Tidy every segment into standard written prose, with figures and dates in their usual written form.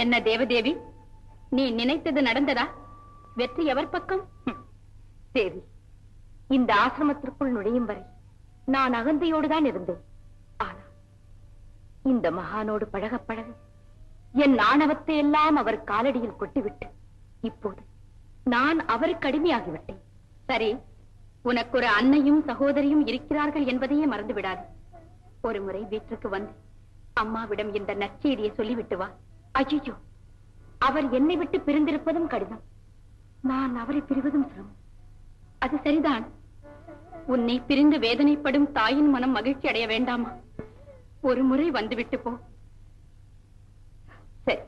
என்ன தேவதேவி, நீ நினைத்தது நடந்ததா? வெற்றி எவர் பக்கம்? தேவி, இந்த ஆசிரமத்திற்குள் நுழையும் வரை நான் அகந்தையோடுதான் இருந்தேன். ஆனால் இந்த மகானோடு பழக பழக என் ஆணவத்தை எல்லாம் அவர் காலடியில் கொட்டிவிட்டு இப்போது நான் அவருக்கு அடிமையாகிவிட்டேன். சரி, உனக்கு ஒரு அன்னையும் சகோதரியும் இருக்கிறார்கள் என்பதையே மறந்து விடாது. ஒரு முறை வீட்டிற்கு வந்து அம்மாவிடம் இந்த நற்செய்தியை சொல்லிவிட்டு வா. ஐயோ, அவர் என்னை விட்டு பிரிந்திருப்பதும் கடினம், நான் அவரை பிரிவதும் சிரமம். அது சரிதான். உன்னை பிரிந்து வேதனைப்படும் தாயின் மனம் மகிழ்ச்சி அடைய வேண்டாமா? ஒரு முறை வந்துவிட்டு போ. சரி,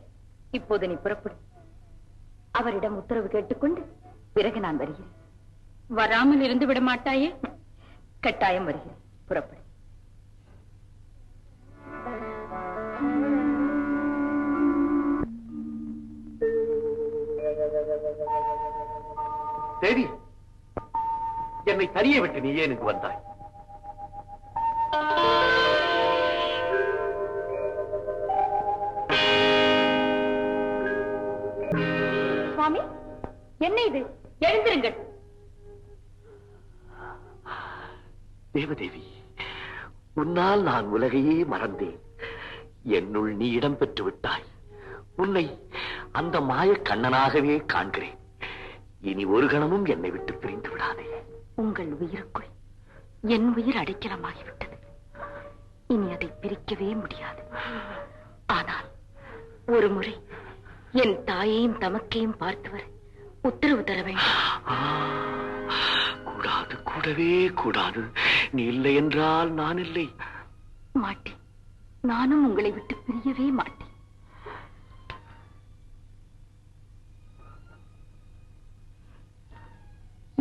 இப்போது நீ புறப்படு. அவரிடம் உத்தரவு கேட்டுக்கொண்டு பிறகு நான் வருகிறேன். வராமல் இருந்து விட மாட்டாயே? கட்டாயம் வருகிறேன். புறப்படு. தேவி, என்னை தனியே விட்டு நீ ஏன் இங்கு வந்தாய்? சுவாமி, என்ன இது? எழுந்திருங்கள். தேவதேவி, உன்னால் நான் உலகையே மறந்தேன். என்னுள் நீ இடம் பெற்று விட்டாய். உன்னை அந்த மாய கண்ணனாகவே காண்கிறேன். இனி ஒரு கணமும் என்னை விட்டு பிரிந்து விடாதே. உங்கள் உயிருக்குள் என் உயிர் அடைக்கலமாகிவிட்டது. இனி அதை பிரிக்கவே முடியாது. ஆனால் ஒரு முறை என் தாயையும் தமக்கையும் பார்த்து வர உத்தரவு தர வேண்டும். கூடாது, கூடவே கூடாது. நீ இல்லை என்றால் நான் இல்லை. மாட்டேன். நானும் உங்களை விட்டு பிரியவே மாட்டேன்.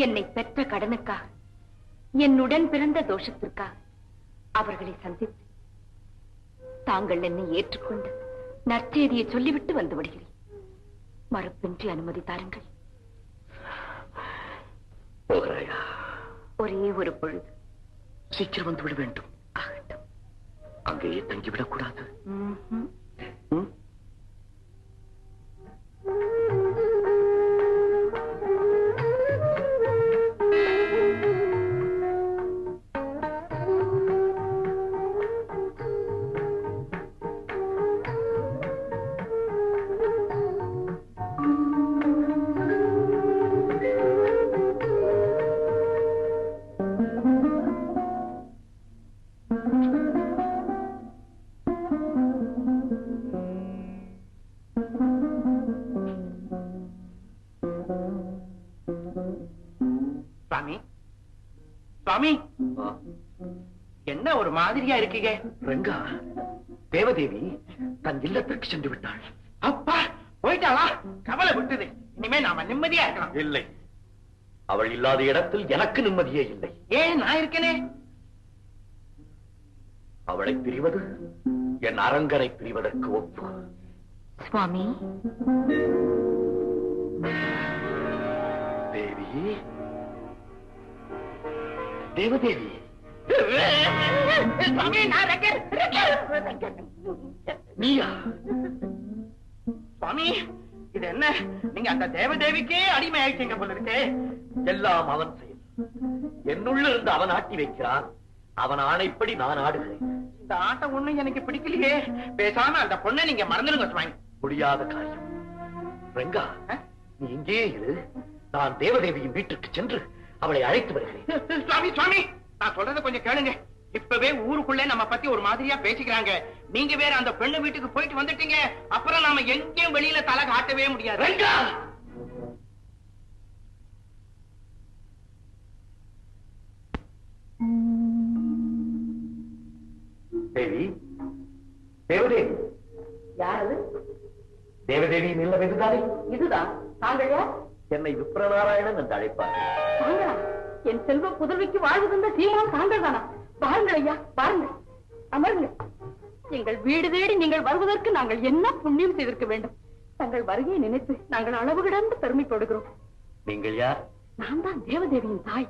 என்னை பெற்ற கடனுக்காக, என்னுடன் பிறந்த தோஷத்திற்காக அவர்களை சந்தித்து தாங்கள் என்னை ஏற்றுக்கொண்டு நற்செய்தியை சொல்லிவிட்டு வந்து விடுகிறேன். மறுப்பின்றி அனுமதி தாருங்கள். போகிறாயா? ஒரே ஒரு பொழுது. சீக்கிரம் வந்து விட வேண்டும். ஆகட்டும். அங்கேயே தங்கிவிடக் கூடாது. சுவாமி, சுவாமி, என்ன ஒரு மாதிரியா இருக்கீங்க? ரங்கா, தேவதேவி தன் இல்லத்திற்கு சென்று விட்டாள். அப்பா, போயிட்டாளா? கவலை விட்டுது. இனிமே நாம நிம்மதியா இருக்கலாம். இல்லை, அவள் இல்லாத இடத்தில் எனக்கு நிம்மதியே இல்லை. ஏன்? நான் இருக்கனே. அவளை பிரிவது என் அரங்கரை பிரிவதற்கு ஒப்பு. சுவாமி, தேவி, தேவதேவி. நீயா? சுவாமி, இது என்ன? நீங்க அந்த தேவதேவிக்கே அடிமை ஆயிட்டீங்க போல இருக்கு. எல்லாம் அவன் செயல். என்னுள்ள இருந்து அவன் ஆட்டி வைக்கிறான். அவன் ஆணைப்படி நான் ஆடுகிறேன். இந்த ஆட்டம் ஒண்ணு எனக்கு பிடிக்கலையே. பேசாம அந்த பொண்ணை நீங்க மறந்துடுங்க சுவாமி. முடியாத காரியம். ரங்கா, நீ இங்கே இரு. நான் தேவதேவியின் வீட்டுக்கு சென்று அவளை அழைத்து வருகிறேன். சுவாமி, சுவாமி, நான் சொல்றதை கொஞ்சம் கேளுங்க. இப்பவே ஊருக்குள்ளே நம்ம பத்தி ஒரு மாதிரியா பேசிக்கிறாங்க. நீங்க வேற அந்த பெண்ணு வீட்டுக்கு போயிட்டு வந்துட்டீங்க. அப்புறம் நாம எங்கேயும் வெளியில தலை காட்டவே முடியாது. ரங்கா, தேவி, தேவதேவி. யாரது? தேவதேவியின் இல்லம் இதுதானே? இதுதான். தாங்கள் யார்? என்னை விப்ரநாராயணன் என்று அழைப்பார்கள். தாங்களா? என் செல்வ புதல்விக்கு வாழ்வு தந்த சீமான் தாங்கள் தானா? பாருங்கள் ஐயா, பாருங்கள், அமருங்கள். எங்கள் வீடு தேடி நீங்கள் வருவதற்கு நாங்கள் என்ன புண்ணியம் செய்திருக்க வேண்டும்? தங்கள் வருகையை நினைத்து நாங்கள் அளவு கிடந்து பெருமைப்படுகிறோம். நீங்கள் யார்? நான் தான் தேவதேவியின் தாய்.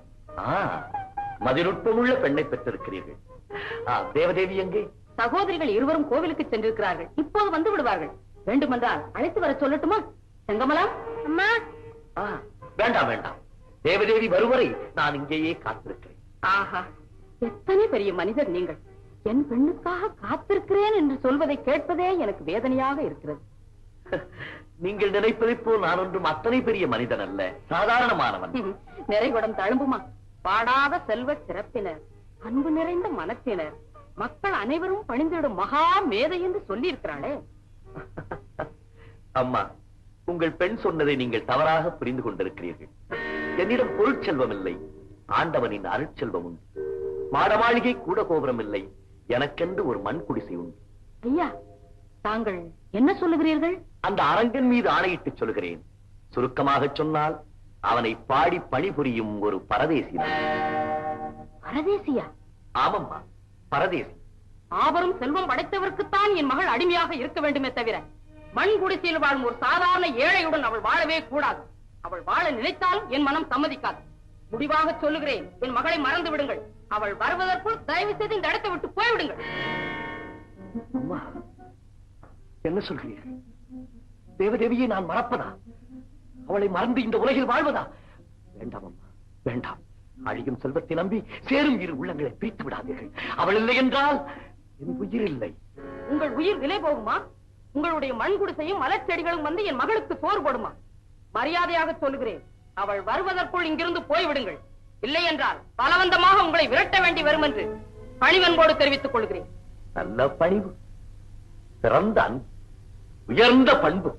மதிநுட்பமுள்ள பெண்ணை பெற்றிருக்கிறீர்கள். தேவதேவி எங்கே? சகோதரிகள் இருவரும் கோவிலுக்கு சென்றிருக்கிறார்கள். இப்போது வந்து விடுவார்கள். வேண்டுமென்றால் அழைத்து வர சொல்லட்டுமா? செங்கமலம், அம்மா. வேண்டாம் வேண்டாம், தேவதேவி வருவரை நான் இங்கேயே காத்திருக்கிறேன். ஆஹா, எத்தனை பெரிய மனிதர் நீங்கள்! என் பெண்ணுக்காக காத்திருக்கிறேன் என்று சொல்வதை கேட்பதே எனக்கு வேதனையாக இருக்கிறது. நீங்கள் நினைப்பதை போல் நான் ஒன்றும் அத்தனை பெரிய மனிதன் அல்ல, சாதாரணமானவன். நிறைகுடம் தழும்புமா? பாடாத செல்வ சிறப்பினர், அன்பு நிறைந்த மனத்தினர், மக்கள் அனைவரும் பணிந்திடும் மகா மேதை என்று சொல்லி இருக்கிறாளே. அம்மா, உங்கள் பெண் சொன்னதை நீங்கள் தவறாக புரிந்து கொண்டிருக்கிறீர்கள். என்னிடம் பொருட்செல்வம் இல்லை, ஆண்டவனின் அருட்செல்வம் உண்டு. மாட மாளிகை கூட கோபுரம் இல்லை, எனக்கென்று ஒரு மண் குடிசை உண்டு. ஐயா, தாங்கள் என்ன சொல்லுகிறீர்கள்? அந்த அரங்கன் மீது ஆணையிட்டு சொல்கிறேன். சுருக்கமாக சொன்னால் அவனை பாடி பணிபுரியும் ஒரு பரதேசி. பரதேசியா? ஆமம்மா, பரதேசி. ஆபரும் செல்வம் படைத்தவருக்குத்தான் என் மகள் அடிமையாக இருக்க வேண்டுமே தவிர மண் குடிசையில் வாழும் ஒரு சாதாரண ஏழையுடன் அவள் வாழவே கூடாது. அவள் வாழ நினைத்தாலும் என் மனம் சம்மதிக்காது. முடிவாக சொல்லுகிறேன், என் மகளை மறந்து விடுங்கள். அவள் வருவதற்குள் தயவு செய்து இந்த இடத்தை விட்டு போய்விடுங்கள். அம்மா, என்ன சொல்கிறீர்கள்? தேவதேவியை நான் மறப்பதா? அவளை மறந்து இந்த உலகில் வாழ்வதா? வேண்டாம் அம்மா, வேண்டாம். அழியும் செல்வத்தை நம்பி சேரும் இரு உள்ளங்களை பிரித்து விடாதீர்கள். அவள் இல்லை என்றால் என் உயிர் இல்லை. உங்கள் உயிர் விலை போகுமா? உங்களுடைய மண் குடிசையும் மலர்ச்செடிகளும் வந்து என் மகளுக்கு சோறு போடுமா? மரியாதையாக சொல்லுகிறேன், அவள் வருவதற்குள் இங்கிருந்து போய்விடுங்கள். இல்லை என்றால் பலவந்தமாக உங்களை விரட்ட வேண்டி வரும் என்று பணிவன்போடு தெரிவித்துக் கொள்கிறேன். நல்ல பணிவு, சிறந்த அன்பு, உயர்ந்த பண்பு.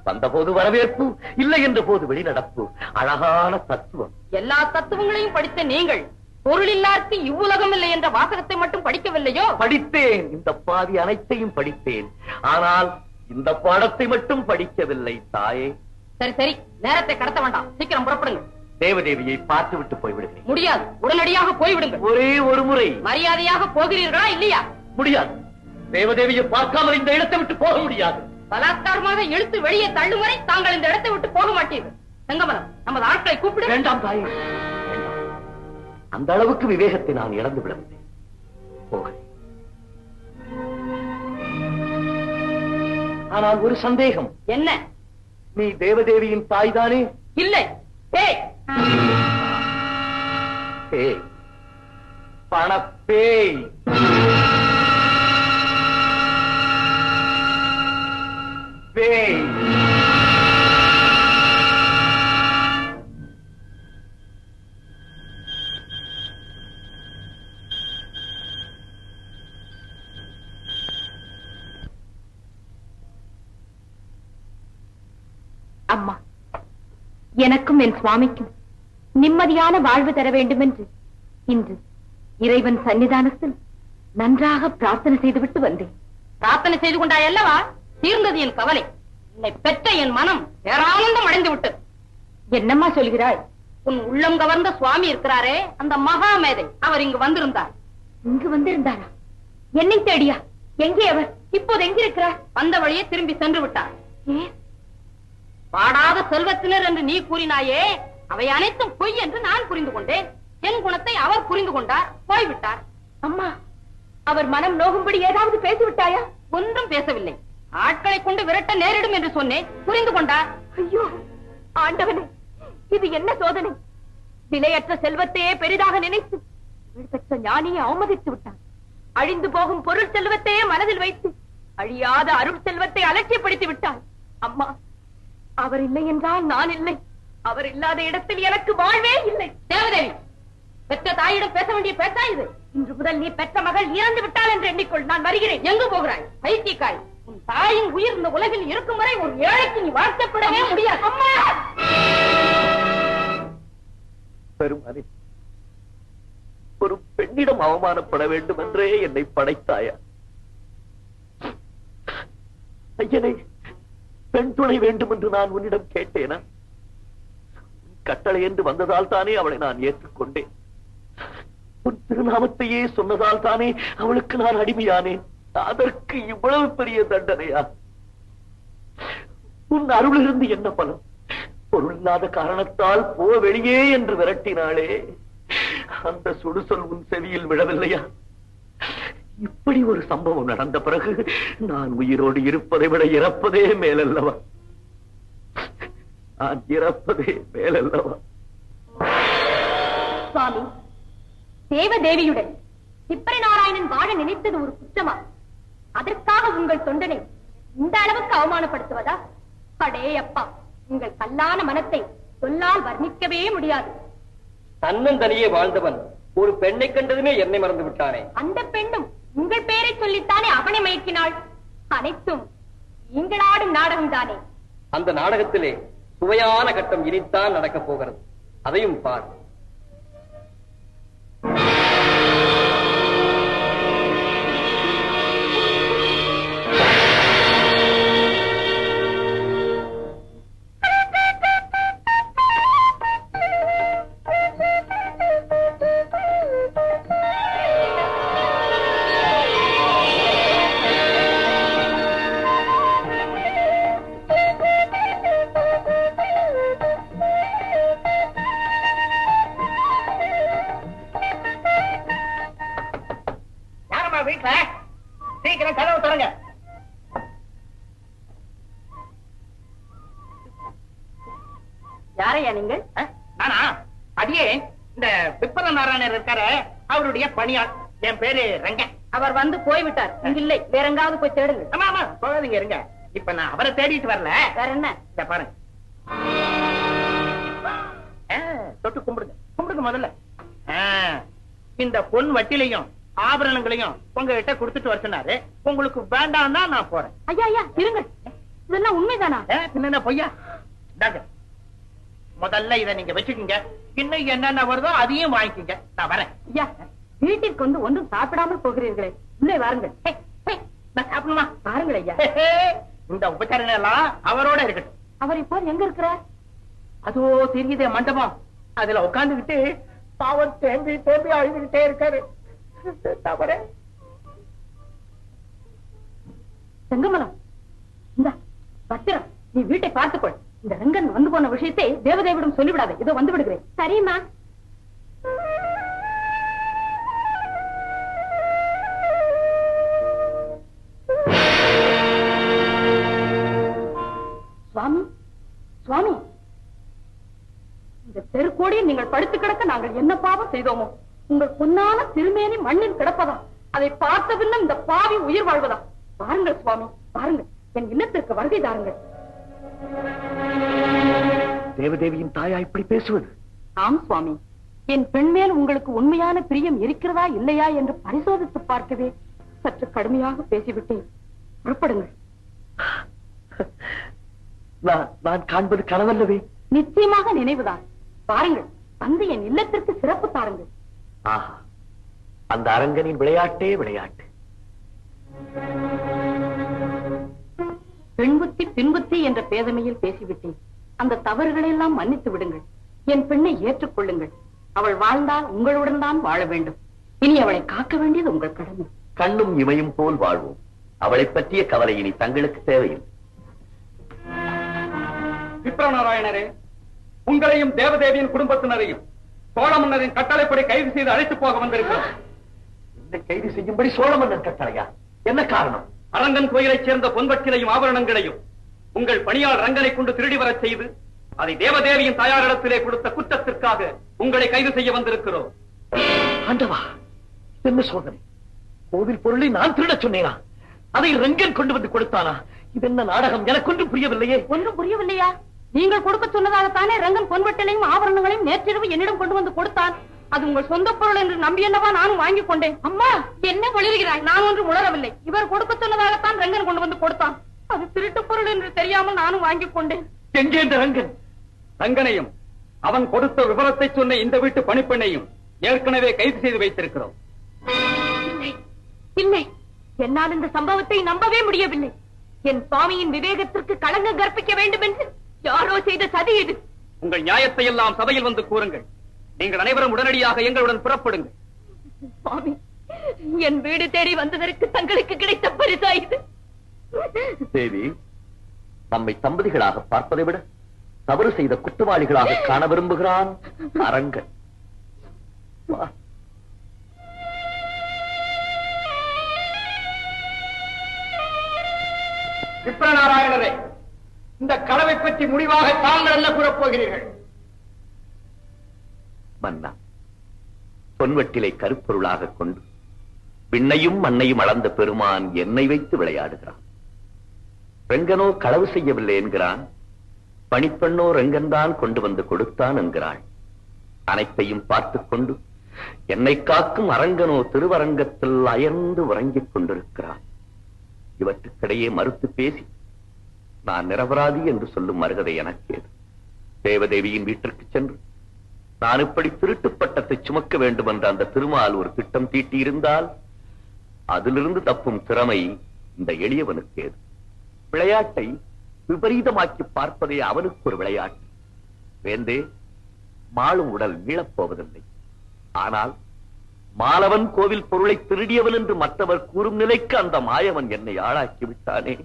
வந்த போது வரவேற்பு, இல்லை என்ற போது வெளிநடப்பு. அழகான தத்துவம். எல்லா தத்துவங்களையும் படித்த நீங்கள் பொருளில்லாருக்கு இவ்வுலகம் இல்லை என்ற வாசகத்தை மட்டும் படிக்கவில்லையோ? படித்தேன், இந்த பாதி அனைத்தையும் படித்தேன். ஆனால் இந்த பாடத்தை மட்டும் படிக்கவில்லை தாயே. சரி சரி, நேரத்தை கடத்த வேண்டாம், சீக்கிரம் புறப்படுங்க. தேவதேவியை பார்த்து விட்டு போய்விடுகிறேன். முடியாது, உடனடியாக போய்விடுங்கள். ஒரே ஒரு முறை. மரியாதையாக போகிறீர்களா இல்லையா? முடியாது. தேவதேவியை பார்க்காமல் இந்த இடத்தை விட்டு போக முடியாது. பலாத்காரமாக இழுத்து வெளியே தள்ளும் வரை தாங்கள் இந்த இடத்தை விட்டு போக மாட்டீர்கள். செங்கமலம், நமது ஆட்களை கூப்பிடு. வேண்டாம் தாயே, வேண்டாம். அந்த அளவுக்கு விவேகத்தை நான் இழந்து விடவில்லை. போகிறேன். ஆனால் ஒரு சந்தேகம். என்ன? நீ தேவதேவியின் தாய்தானே? இல்லை. பணப்பேய். பேய். அம்மா, எனக்கும் என் சுவாமிக்கும் நிம்மதியான வாழ்வு தர வேண்டும் என்று இன்று இறைவன் சன்னிதானத்தில் நன்றாக பிரார்த்தனை செய்துவிட்டு வந்தேன். பிரார்த்தனை செய்து கொண்டாய் அல்லவா? தீர்ந்தது என் கவலை. என்னை பெற்ற என் மனம் பேரானந்தம் அடைந்து விட்டது. என்னம்மா சொல்கிறாய்? உன் உள்ளம் கவர்ந்த சுவாமி இருக்கிறாரே, அந்த மகா மேதை, அவர் இங்கு வந்திருந்தார். இங்கு வந்திருந்தாரா? என்னை தேடியா? எங்கே அவர்? இப்போது எங்கிருக்கிறார்? வந்த வழியே திரும்பி சென்று விட்டார். பாடாத செல்வத்தினர் என்று நீ கூறினாயே, அவை அனைத்தும் பொய் என்று நான் புரிந்து கொண்டேன். என் குணத்தை அவர் புரிந்து கொண்டார், போய்விட்டார். அம்மா, அவர் மனம் நோகும்படி ஏதாவது பேசிவிட்டாயா? ஒன்றும் பேசவில்லை. ஆட்களை கொண்டு விரட்ட நேரிடும் என்று சொன்னேன், புரிந்து கொண்டார். ஐயோ ஆண்டவனே, இது என்ன சோதனை! விலையற்ற செல்வத்தையே பெரிதாக நினைத்து பெற்ற ஞானியை அவமதித்து விட்டார். அழிந்து போகும் பொருள் செல்வத்தையே மனதில் வைத்து அழியாத அருள் செல்வத்தை அலட்சியப்படுத்தி விட்டார். அம்மா, அவர் இல்லை என்றால் நான் இல்லை. அவர் இல்லாத இடத்தில் எனக்கு வாழ்வே இல்லை. தேவதேவி, பெற்ற தாயிடம் பேச வேண்டிய பேசா இது? இன்று முதல் நீ பெற்ற மகள் இறந்து விட்டாள் என்று எண்ணிக்கொள். நான் வருகிறேன். எங்கு போகிறாய்? பைத்தியக்காரி, உன் தாயின் உயிர் இந்த உலகில் இருக்கும் வரை ஒரு ஏழைக்கு நீ வாழ்க்கப்படவே முடியாது. அம்மா, பெருமானே, ஒரு பெண்ணிடம் அவமானப்பட வேண்டும் என்றே என்னை படைத்தாயா? ஐயனே, பெண் துணை வேண்டும் என்று நான் உன்னிடம் கேட்டேனா? கட்டளை என்று வந்ததால் தானே அவளை நான் ஏற்றுக்கொண்டேன். உன் திருநாமத்தையே சொன்னதால் தானே அவளுக்கு நான் அடிமையானேன். அதற்கு இவ்வளவு பெரிய தண்டனையா? உன் அருளிலிருந்து என்ன பலம்? பொருள் இல்லாத காரணத்தால் போ வெளியே என்று விரட்டினாளே, அந்த சுடுசொல் உன் செவியில் விழவில்லையா? இப்படி ஒரு சம்பவம் நடந்த பிறகு நான் உயிரோடு இருப்பதை விட இறப்பதே மேலல்லவா? நான் இறப்பதே மேலல்லவா? சுவாமி, தேவதேவியுடன் திப்பரி நாராயணன் வாழ நினைத்தது ஒரு குற்றமா? அதற்காக உங்கள் தொண்டனை இந்த அளவுக்கு அவமானப்படுத்துவதா? அடே அப்பா, உங்கள் கல்லான மனத்தை சொல்லால் வர்ணிக்கவே முடியாது. தன்னந்தனியே வாழ்ந்தவன் ஒரு பெண்ணை கண்டதுமே என்னை மறந்து விட்டானே. அந்த பெண்ணும் உங்கள் பேரை சொல்லித்தானே அவனை மயக்கினாள். அனைத்தும் நீங்களாடும் நாடகம் தானே. அந்த நாடகத்திலே சுவையான கட்டம் இனித்தான் நடக்கப் போகிறது. அதையும் பார். வீட்டுல சீக்கிரம் கதவு தொடங்க. யாரையா நீங்கள்? நானா? அடியே இந்த பிப்பல நாராயணர் இருக்காரு, அவருடைய பணியாள். என் பேரு ரங்கன். அவர் வந்து போய்விட்டார். இல்லை, வேற எங்காவது போய் தேடுங்க. ஆமா ஆமா, போகாதீங்க, இருங்க. இப்ப நான் அவரை தேடிட்டு வரல. வேற என்ன? பாருங்க, தொட்டு கும்பிடுங்க, கும்பிடுங்க முதல்ல. இந்த பொன் வட்டிலையும் ஆபரணங்களையும் உங்ககிட்ட கொடுத்துட்டு வர சொன்னாரு. உங்களுக்கு வேண்டாம் தான் நான் போறேன். ஐயா ஐயா இருங்க, இதெல்லாம் உண்மைதானா? என்ன பொய்யா? முதல்ல இதை நீங்க வச்சுக்கீங்க, இன்னும் என்னென்ன வருதோ அதையும் வாங்கிக்கீங்க. நான் வரேன். ஐயா, வீட்டிற்கு வந்து ஒன்றும் சாப்பிடாமல் போகிறீர்களே, உள்ளே வாருங்கள். நான் சாப்பிடணுமா? பாருங்கள் ஐயா. இந்த உபச்சாரங்கள் எல்லாம் அவரோட இருக்கட்டும். அவர் இப்போ எங்க இருக்கிறார்? அதோ தெரியுதே மண்டபம், அதுல உட்கார்ந்துகிட்டு பாவம் தேம்பி தேம்பி அழுதுகிட்டே இருக்காரு. செங்கமலம், இந்த பத்திரம் நீ வீட்டை பார்த்துக்கொள். இந்த ரங்கன் வந்து போன விஷயத்தை தேவதேவிடம் சொல்லிவிடாத. இதோ வந்து விடுகிறேன். சரிம்மா. சுவாமி, சுவாமி, இந்த தெருக்கோடியில் நீங்கள் படுத்து கிடக்க நாங்கள் என்ன பாவம் செய்தோமோ? உங்கள் பொன்னான திருமேனி மண்ணில் கிடப்பதா? அதை பார்த்த பின்னும் இந்த பாவி உயிர் வாழ்வதா? பாருங்கள் சுவாமி, பாருங்கள், என் இல்லத்திற்கு வருகை தாருங்கள். தேவதேவியின் தாயா இப்படி பேசுவது? ஆம் சுவாமி, என் பெண் மேல் உங்களுக்கு உண்மையான பிரியம் இருக்கிறதா இல்லையா என்று பரிசோதித்து பார்க்கவே சற்று கடுமையாக பேசிவிட்டேன். புறப்படுங்கள். நான் காண்பது கனவல்லவே? நிச்சயமாக நினைவுதான். பாருங்கள், வந்து என் இல்லத்திற்கு சிறப்பு தாருங்கள். ஆஹா, அந்த அரங்கனின் விளையாட்டே விளையாட்டு. பெண்புத்தி பின்புத்தி என்ற பேதமையில் பேசிவிட்டேன். அந்த தவறுகளை எல்லாம் மன்னித்து விடுங்கள். என் பெண்ணை ஏற்றுக்கொள்ளுங்கள். அவள் வாழ்ந்தால் உங்களுடன் தான் வாழ வேண்டும். இனி அவளை காக்க வேண்டியது உங்கள் கடமை. கண்ணும் இமையும் போல் வாழ்வோம். அவளை பற்றிய கவலை இனி தங்களுக்கு தேவையில்லை. விப்ரநாராயணரே, உங்களையும் தேவதேவியின் குடும்பத்தினரையும் சோழ மன்னரின் கட்டளைப்படி கைது செய்து அழைத்து போக வந்திருக்கிறோம். இந்த கைது செய்யும்படி சோழ மன்னர் கட்டளையா? என்ன காரணம்? அரங்கன் கோயிலைச் சேர்ந்த பொன்வட்டிலையும் ஆபரணங்களையும் உங்கள் பணியாளர் ரங்கனை கொண்டு திருடி வரச் செய்து அதை தேவதேவியின் தாயாரிடத்திலே கொடுத்த குற்றத்திற்காக உங்களை கைது செய்ய வந்திருக்கிறோம். ஆண்டவா, என்ன சோதனை! கோவில் பொருளை நான் திருட சொன்னேனா? அதை ரங்கன் கொண்டு வந்து கொடுத்தானா? இது என்ன நாடகம்? எனக்கு ஒன்றும் புரியவில்லையே. ஒன்றும் புரியவில்லையா? நீங்கள் கொடுக்க சொன்னதாகத்தானே ரங்கன் பொன்வட்டலையும் ஆபரணங்களையும் நேற்றிரவு என்னிடம் கொண்டு வந்து கொடுத்தான். அது உங்கள் சொந்த பொருள் என்று நம்பி என்னவா நானும் வாங்கிக் கொண்டேன். அம்மா, என்ன உளறுகிறாய்? நான் ஒன்று உளரவில்லை. இவர் கொடுக்க சொன்னதாகத்தான் ரங்கன் கொண்டு வந்து கொடுத்தான். அது திருட்டு பொருள் என்று தெரியாமல் நானும் வாங்கிக் கொண்டேன். எங்கே இந்த ரங்கன்? ரங்கனையும் அவன் கொடுத்த விவரத்தை சொன்ன இந்த வீட்டு பணிப்பெண்ணையும் ஏற்கனவே கைது செய்து வைத்திருக்கிறோம். இல்லை, இல்லை, என்னால் இந்த சம்பவத்தை நம்பவே முடியவில்லை. என் சுவாமியின் விவேகத்திற்கு களங்கம் கற்பிக்க வேண்டும் என்று யாரோ செய்த சதி இது. உங்கள் நியாயத்தை எல்லாம் சபையில் வந்து கூறுங்கள். நீங்கள் அனைவரும் உடனடியாக எங்களுடன் புறப்படுங்கள். சுவாமி, என் வீடு தேடி வந்ததற்கு தங்களுக்கு கிடைத்த பரிசா இது. தேவி, நம்மை தம்பதிகளாக பார்ப்பதை விட தவறு செய்த குற்றவாளிகளாக காண விரும்புகிறான் அரங்கன். விப்ரநாராயணரே, இந்த களவை பற்றி முடிவாக தாங்கள் என்ன கூறப் போகிறீர்கள்? மன்னா, பொன்வெட்டிலை கருப்பொருளாக கொண்டு விண்ணையும் மண்ணையும் அளந்த பெருமான் என்னை வைத்து விளையாடுகிறான். ரெங்கனோ களவு செய்யவில்லை என்கிறான். பணிப்பெண்ணோ ரெங்கன்தான் கொண்டு வந்து கொடுத்தான் என்கிறாள். அனைத்தையும் பார்த்துக் கொண்டு என்னை காக்கும் அரங்கனோ திருவரங்கத்தில் அயர்ந்து உறங்கிக் கொண்டிருக்கிறான். இவற்றுக்கிடையே மறுத்து பேசி நான் நிரபராதி என்று சொல்லும் மறுகதை எனக்கேது. தேவதேவியின் வீட்டிற்கு சென்று நான் இப்படி திருட்டு பட்டத்தை சுமக்க வேண்டும் என்ற அந்த திருமால் ஒரு திட்டம் தீட்டியிருந்தால் அதிலிருந்து தப்பும் திறமை இந்த எளியவனுக்கு ஏது. விளையாட்டை விபரீதமாக்கி பார்ப்பதே அவனுக்கு ஒரு விளையாட்டு. வேந்தே, மாளும் உடல் மீளப்போவதில்லை. ஆனால் மாலவன் கோவில் பொருளை திருடியவன் என்று மற்றவர் கூறும் நிலைக்கு அந்த மாயவன் என்னை ஆளாக்கி விட்டானே.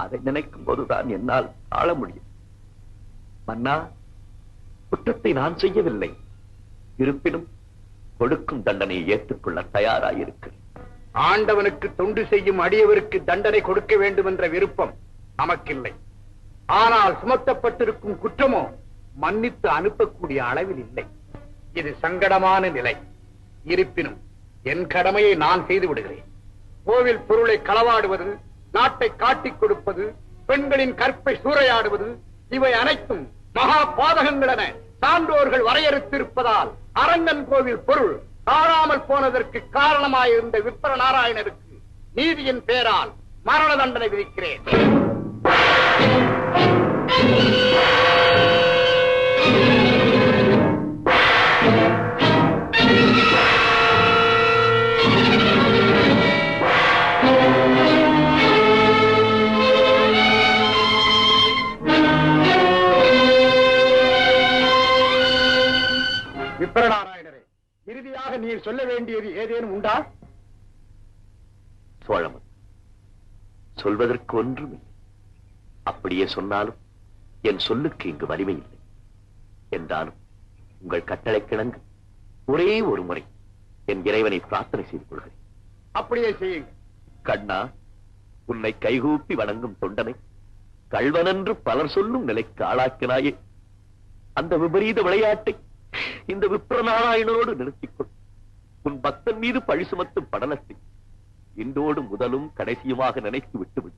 அதை நினைக்கும் போதுதான் என்னால் ஆள முடியும். மன்னா, குற்றத்தை நான் செய்யவில்லை. இருப்பினும் கொடுக்கும் தண்டனையை ஏற்றுக்கொள்ள தயாராயிருக்கிறேன். ஆண்டவனுக்கு தொண்டு செய்யும் அடியவருக்கு தண்டனை கொடுக்க வேண்டும் என்ற விருப்பம் நமக்கில்லை. ஆனால் சுமத்தப்பட்டிருக்கும் குற்றமோ மன்னித்து அனுப்பக்கூடிய அளவில் இல்லை. இது சங்கடமான நிலை. இருப்பினும் என் கடமையை நான் செய்து விடுகிறேன். கோவில் பொருளை களவாடுவது, நாட்டை காட்டிக் கொடுப்பது, பெண்களின் கற்பை சூறையாடுவது, இவை அனைத்தும் மகா பாதகங்கள் என சான்றோர்கள் வரையறுத்திருப்பதால் அரங்கன் கோவில் பொருள் காணாமல் போனதற்கு காரணமாயிருந்த விப்ர நாராயணருக்கு நீதியின் பேரால் மரண தண்டனை விதிக்கிறேன். விப்ரநாராயணரே, இறுதியாக நீர் சொல்ல வேண்டியது ஏதேனும் உண்டா? சோழமன், சொல்வதற்கு ஒன்றுமில்லை. அப்படியே சொன்னாலும் என் சொல்லுக்கு இங்கு வலிமை இல்லை. என்றாலும் உங்கள் கட்டளை கிணங்கு ஒரே ஒரு முறை என் இறைவனை பிரார்த்தனை செய்து கொள்கிறேன். அப்படியே செய்யுங்க. கண்ணா, உன்னை கைகூப்பி வணங்கும் தொண்டனை கள்வனென்று பலர் சொல்லும் நிலைக்கு ஆளாக்கினாயே. அந்த விபரீத விளையாட்டை இந்த விப்ரநாராயணனோடு நிறுத்திக்கொள். உன் பக்தன் மீது பழி சுமத்தும் படலத்தை இன்றோடு முதலும் கடைசியுமாக நினைத்து விட்டுவிடு.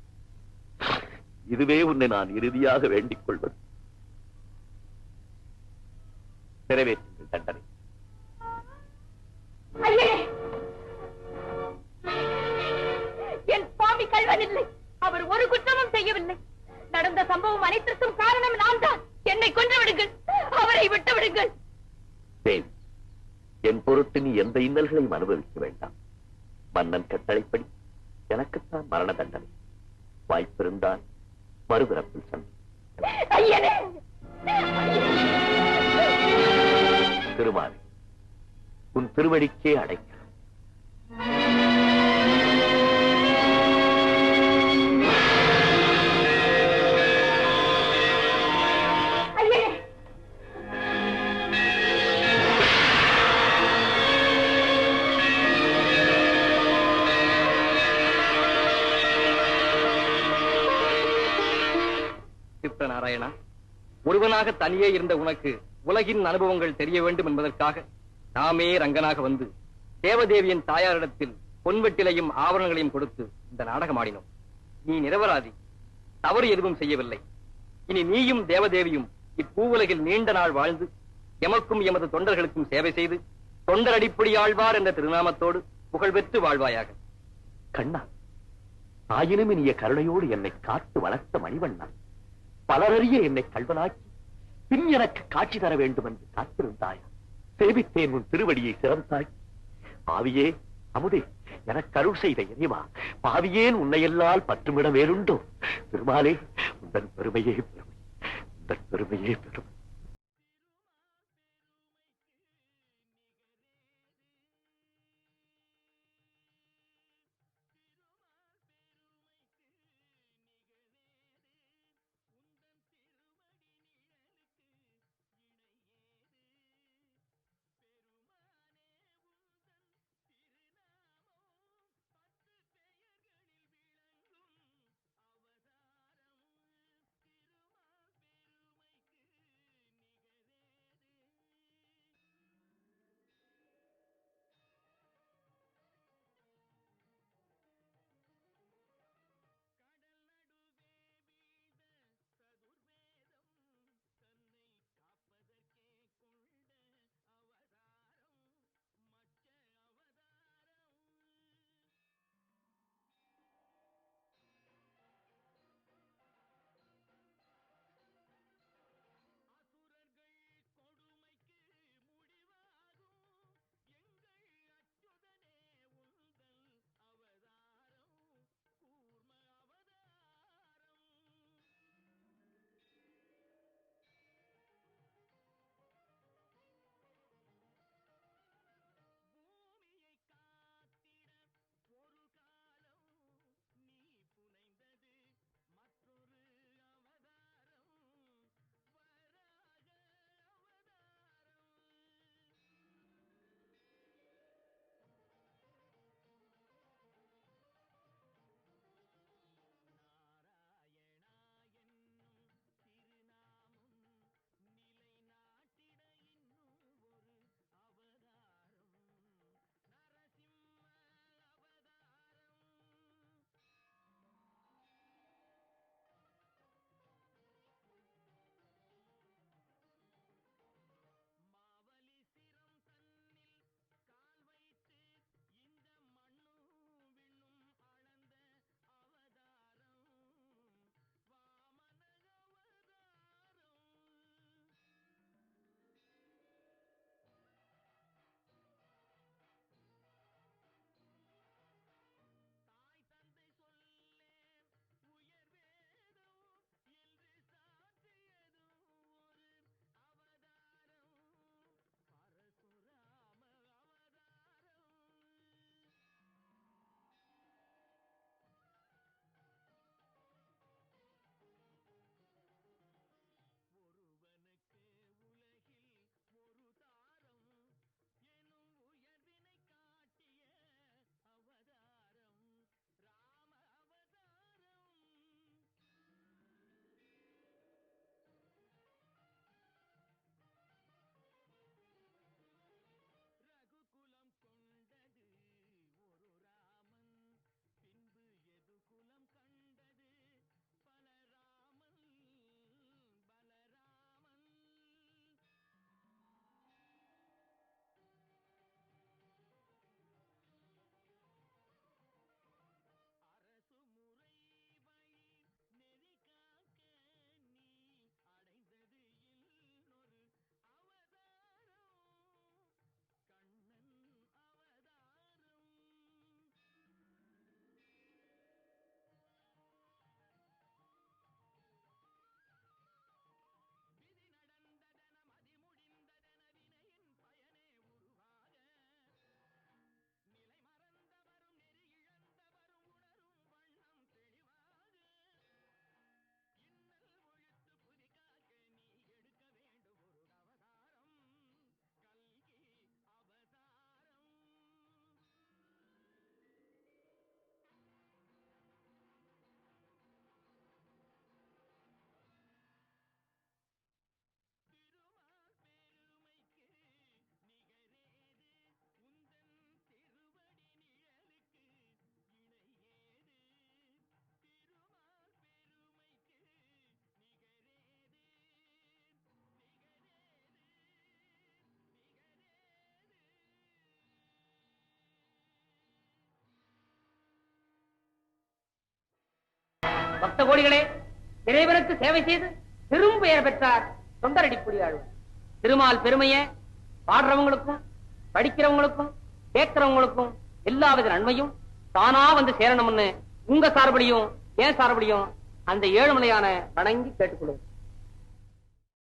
இதுவே உன்னை நான் இறுதியாக வேண்டிக் கொள்வது. நிறைவேற்றுங்கள் தண்டனை. என் சுவாமி கள்வன் இல்லை. அவர் ஒரு குற்றமும் செய்யவில்லை. நடந்த சம்பவம் அனைத்திற்கும் காரணம் நான் தான். என்னை கொன்று விடுங்கள். அவரை விட்டு விடுங்கள். என் பொருட்டு நீ எந்த இன்னல்களையும் அனுபவிக்க வேண்டாம். மன்னன் கட்டளைப்படி எனக்குத்தான் மரண தண்டனை. வாய்ப்பிருந்தால் மறுபிறப்பில் சந்தி. திருமால், உன் திருவடிக்கே அடைக்க. நாராயணா, ஒருவனாக தனியே இருந்த உனக்கு உலகின் அனுபவங்கள் தெரிய வேண்டும் என்பதற்காக நாமே ரங்கனாக வந்து தேவதேவியின் தாயாரிடத்தில் பொன்வெட்டிலையும் ஆவரணங்களையும் கொடுத்து இந்த நாடகம் ஆடினோம். நீ நிரபராதி, தவறு எதுவும் செய்யவில்லை. இனி நீயும் தேவதேவியும் இப்பூவுலகில் நீண்ட நாள் வாழ்ந்து எமக்கும் எமது தொண்டர்களுக்கும் சேவை செய்து தொண்டர் அடிப்படை ஆழ்வார் என்ற திருநாமத்தோடு புகழ்பெற்று வாழ்வாயாக. கண்ணா, ஆயினும் இனிய கருணையோடு என்னை காத்து வளர்த்த மணிவண்ணா, பலரறிய என்னை கள்வனாக்கி பின் எனக்கு காட்சி தர வேண்டும் என்று காத்திருந்தாயா? சேவித்தேன் உன் திருவடியை சிறந்தாய். பாவியே அமுதே, எனக்கு அருள் செய்த இறைவா, பாவியேன் உன்னையெல்லால் பற்றுமிட வேறுண்டோ? பெருமாளே, உந்தன் பெருமையே பெருமை, உந்தன் பெருமையே பெருமை. பக்த கோடிகளே, இறைவனுக்கு சேவை செய்து பெரும் பெயர் பெற்றார் தொண்டரடிப்புலியாழ்வார். திருமால் பெருமையை பாடுறவங்களுக்கும் படிக்கிறவங்களுக்கும் கேட்கிறவங்களுக்கும் எல்லாவித நன்மையும் தானா வந்து சேரணும்னு உங்க சார்படியும் என் சார்படியும் அந்த ஏழுமலையான வணங்கி கேட்டுக்கொள்ளும்.